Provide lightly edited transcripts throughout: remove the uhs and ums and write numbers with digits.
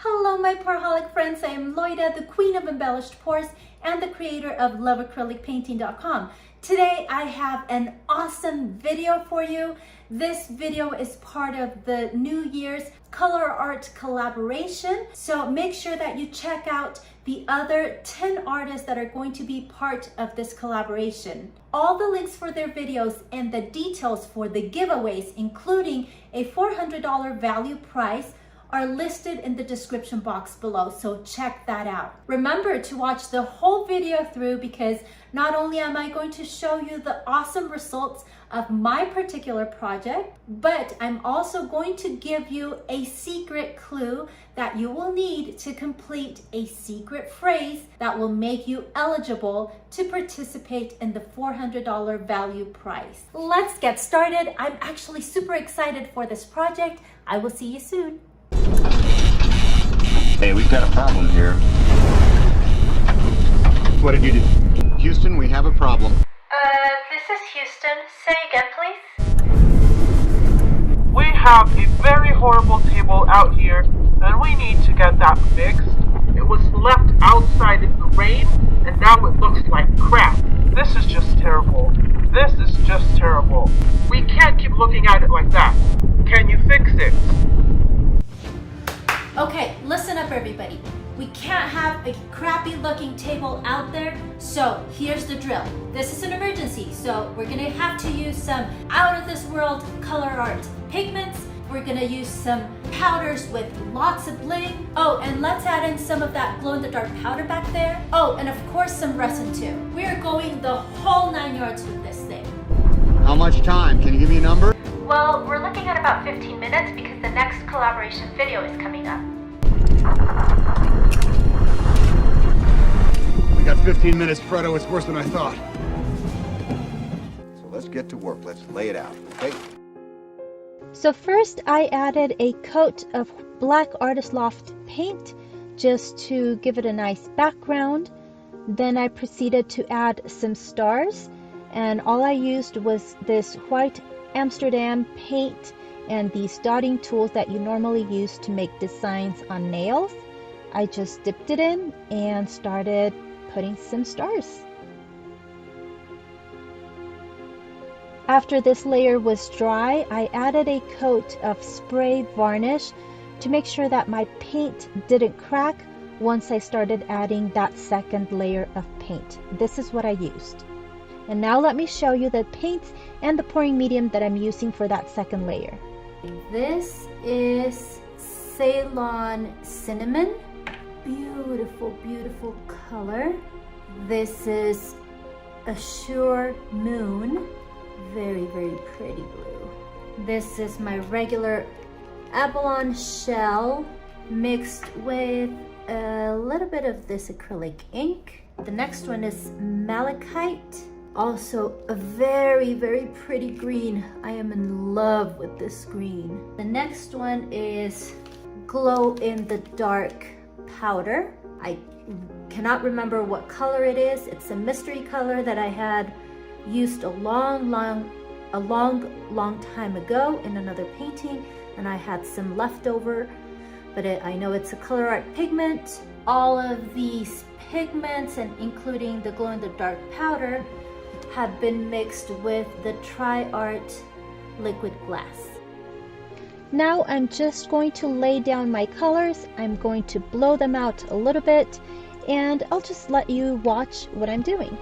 Hello my poraholic friends, I am Loida, the queen of embellished pores and the creator of loveacrylicpainting.com. Today I have an awesome video for you. This video is part of the New Year's Colourarte collaboration, so make sure that you check out the other 10 artists that are going to be part of this collaboration. All the links for their videos and the details for the giveaways, including a $400 value prize, are listed in the description box below, so check that out. Remember to watch the whole video through because not only am I going to show you the awesome results of my particular project, but I'm also going to give you a secret clue that you will need to complete a secret phrase that will make you eligible to participate in the $400 value prize. Let's get started. I'm actually super excited for this project. I will see you soon. Hey, we've got a problem here. What did you do? Houston, we have a problem. This is Houston. Say again, please. We have a very horrible table out here, and we need to get that fixed. It was left outside in the rain, and now it looks like crap. This is just terrible. This is just terrible. We can't keep looking at it like that. Can you fix it? Okay, listen up everybody. We can't have a crappy looking table out there, so here's the drill. This is an emergency, so we're gonna have to use some out of this world Colourarte pigments. We're gonna use some powders with lots of bling. Oh, and let's add in some of that glow in the dark powder back there. Oh, and of course some resin too. We are going the whole 9 yards with this thing. How much time? Can you give me a number? Well, we're looking at about 15 minutes because the next collaboration video is coming up. We got 15 minutes, Fredo. It's worse than I thought. So let's get to work. Let's lay it out, okay? So first I added a coat of black Artist Loft paint just to give it a nice background. Then I proceeded to add some stars, and all I used was this white Amsterdam paint and these dotting tools that you normally use to make designs on nails. I just dipped it in and started putting some stars. After this layer was dry, I added a coat of spray varnish to make sure that my paint didn't crack once I started adding that second layer of paint. This is what I used. And now let me show you the paints and the pouring medium that I'm using for that second layer. This is Ceylon Cinnamon. Beautiful, beautiful color. This is Assure Moon. Very, very pretty blue. This is my regular Abalone Shell mixed with a little bit of this acrylic ink. The next one is Malachite. Also a very, very pretty green. I am in love with this green. The next one is Glow in the Dark powder. I cannot remember what color it is. It's a mystery color that I had used a long time ago in another painting, and I had some leftover, but I know it's a Colourarte pigment. All of these pigments, and including the glow in the dark powder, have been mixed with the Tri-Art liquid glass. Now I'm just going to lay down my colors. I'm going to blow them out a little bit, and I'll just let you watch what I'm doing.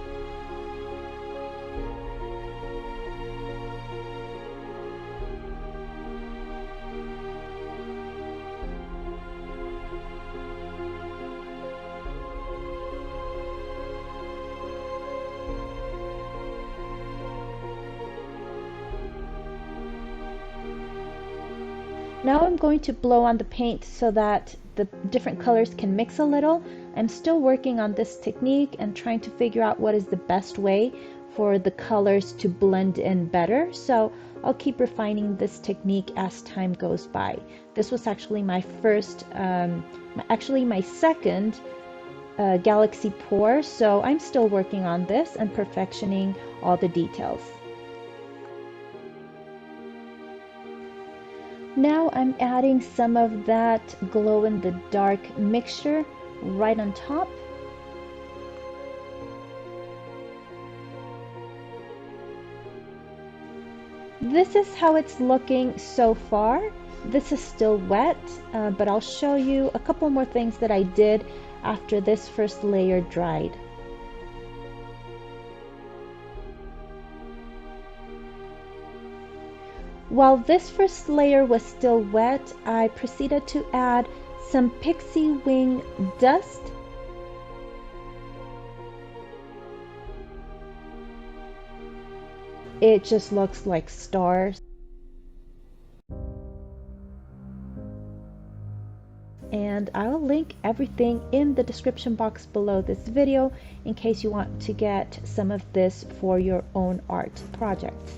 Now I'm going to blow on the paint so that the different colors can mix a little. I'm still working on this technique and trying to figure out what is the best way for the colors to blend in better. So I'll keep refining this technique as time goes by. This was actually my first, my second Galaxy pour, so I'm still working on this and perfectioning all the details. Now I'm adding some of that glow-in-the-dark mixture right on top. This is how it's looking so far. This is still wet, but I'll show you a couple more things that I did after this first layer dried. While this first layer was still wet, I proceeded to add some pixie wing dust. It just looks like stars. And I'll link everything in the description box below this video in case you want to get some of this for your own art project.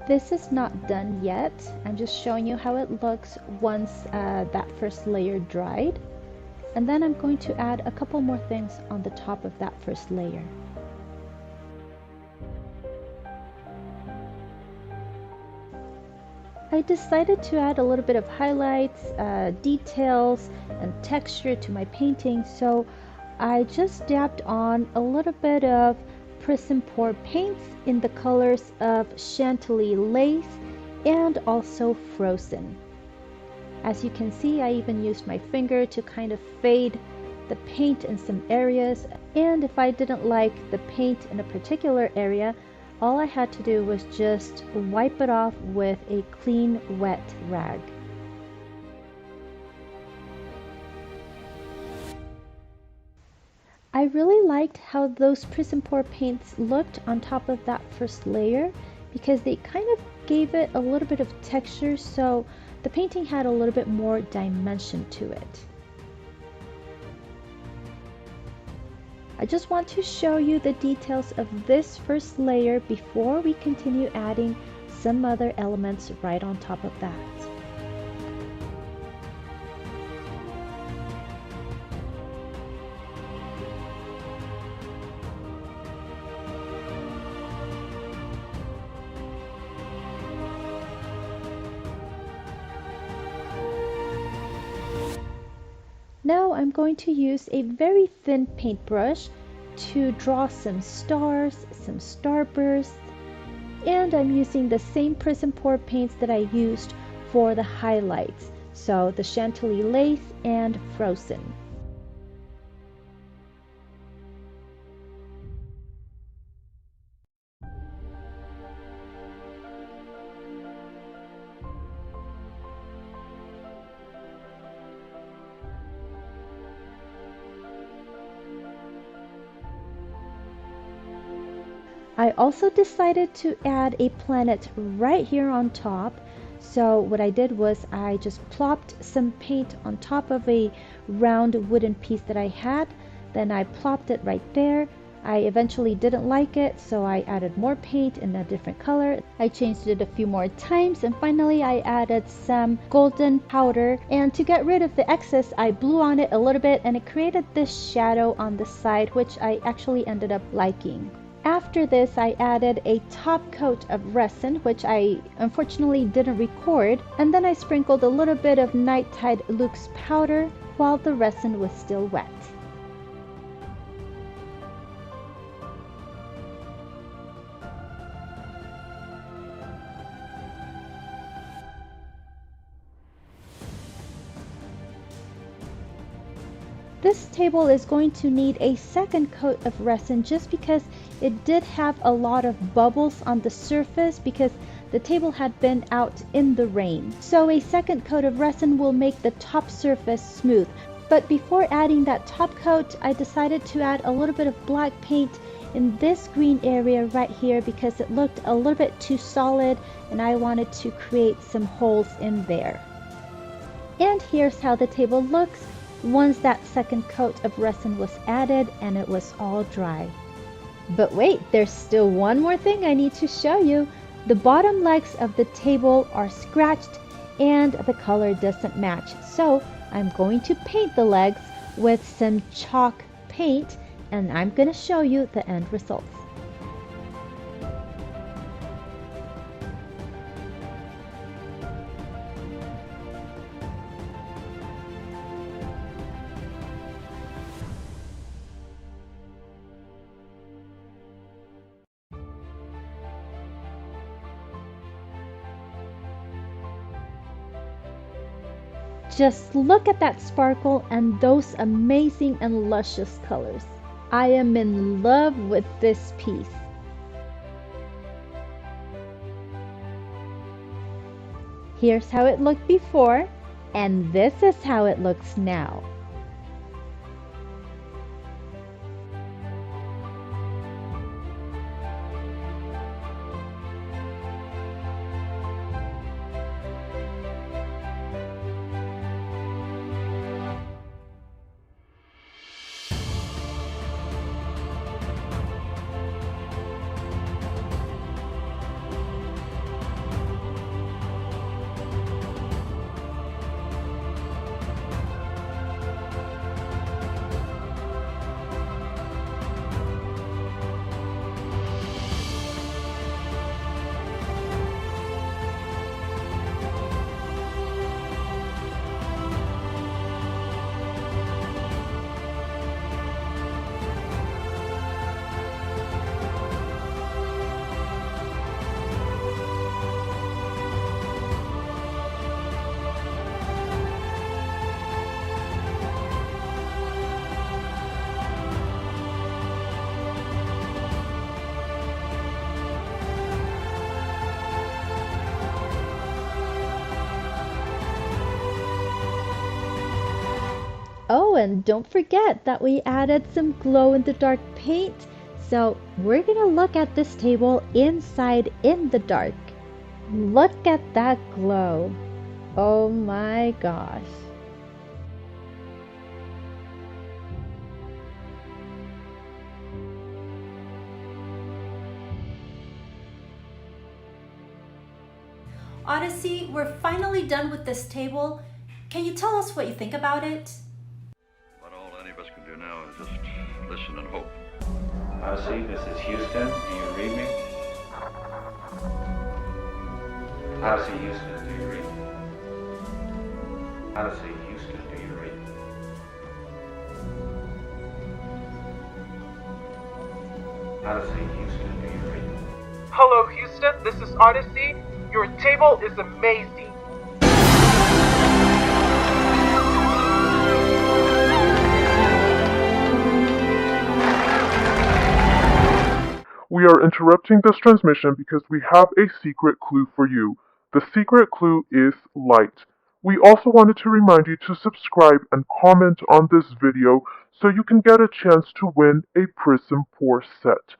This is not done yet. I'm just showing you how it looks once that first layer dried. And then I'm going to add a couple more things on the top of that first layer. I decided to add a little bit of highlights, details, and texture to my painting, so I just dabbed on a little bit of Prizm pour paints in the colors of Chantilly Lace and also Frozen. As you can see, I even used my finger to kind of fade the paint in some areas, and if I didn't like the paint in a particular area, all I had to do was just wipe it off with a clean, wet rag. I really liked how those Prizm pour paints looked on top of that first layer because they kind of gave it a little bit of texture, so the painting had a little bit more dimension to it. I just want to show you the details of this first layer before we continue adding some other elements right on top of that. Now I'm going to use a very thin paintbrush to draw some stars, some starbursts, and I'm using the same Prizm pour paints that I used for the highlights, so the Chantilly Lace and Frozen. I also decided to add a planet right here on top. So what I did was I just plopped some paint on top of a round wooden piece that I had. Then I plopped it right there. I eventually didn't like it, so I added more paint in a different color. I changed it a few more times, and finally I added some golden powder. And to get rid of the excess, I blew on it a little bit and it created this shadow on the side, which I actually ended up liking. After this, I added a top coat of resin, which I unfortunately didn't record, and then I sprinkled a little bit of Night Tide Luxe powder while the resin was still wet. This table is going to need a second coat of resin just because it did have a lot of bubbles on the surface because the table had been out in the rain. So a second coat of resin will make the top surface smooth. But before adding that top coat, I decided to add a little bit of black paint in this green area right here because it looked a little bit too solid and I wanted to create some holes in there. And here's how the table looks once that second coat of resin was added and it was all dry. But wait, there's still one more thing I need to show you. The bottom legs of the table are scratched and the color doesn't match. So I'm going to paint the legs with some chalk paint and I'm going to show you the end results. Just look at that sparkle and those amazing and luscious colors. I am in love with this piece. Here's how it looked before, and this is how it looks now. Oh, and don't forget that we added some glow-in-the-dark paint. So we're gonna look at this table inside in the dark. Look at that glow. Oh my gosh. Odyssey, we're finally done with this table. Can you tell us what you think about it? But all any of us can do now is just listen and hope. Odyssey, this is Houston. Do you read me? Odyssey, Houston, do you read me? Odyssey, Houston, do you read me? Odyssey, Houston, do you read me? Hello, Houston. This is Odyssey. Your table is amazing. We are interrupting this transmission because we have a secret clue for you. The secret clue is light. We also wanted to remind you to subscribe and comment on this video so you can get a chance to win a Prizm pour set.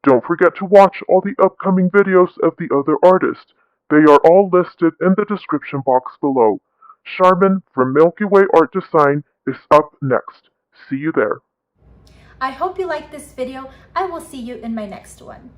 Don't forget to watch all the upcoming videos of the other artists. They are all listed in the description box below. Charmin from Milky Way Art Design is up next. See you there. I hope you liked this video. I will see you in my next one.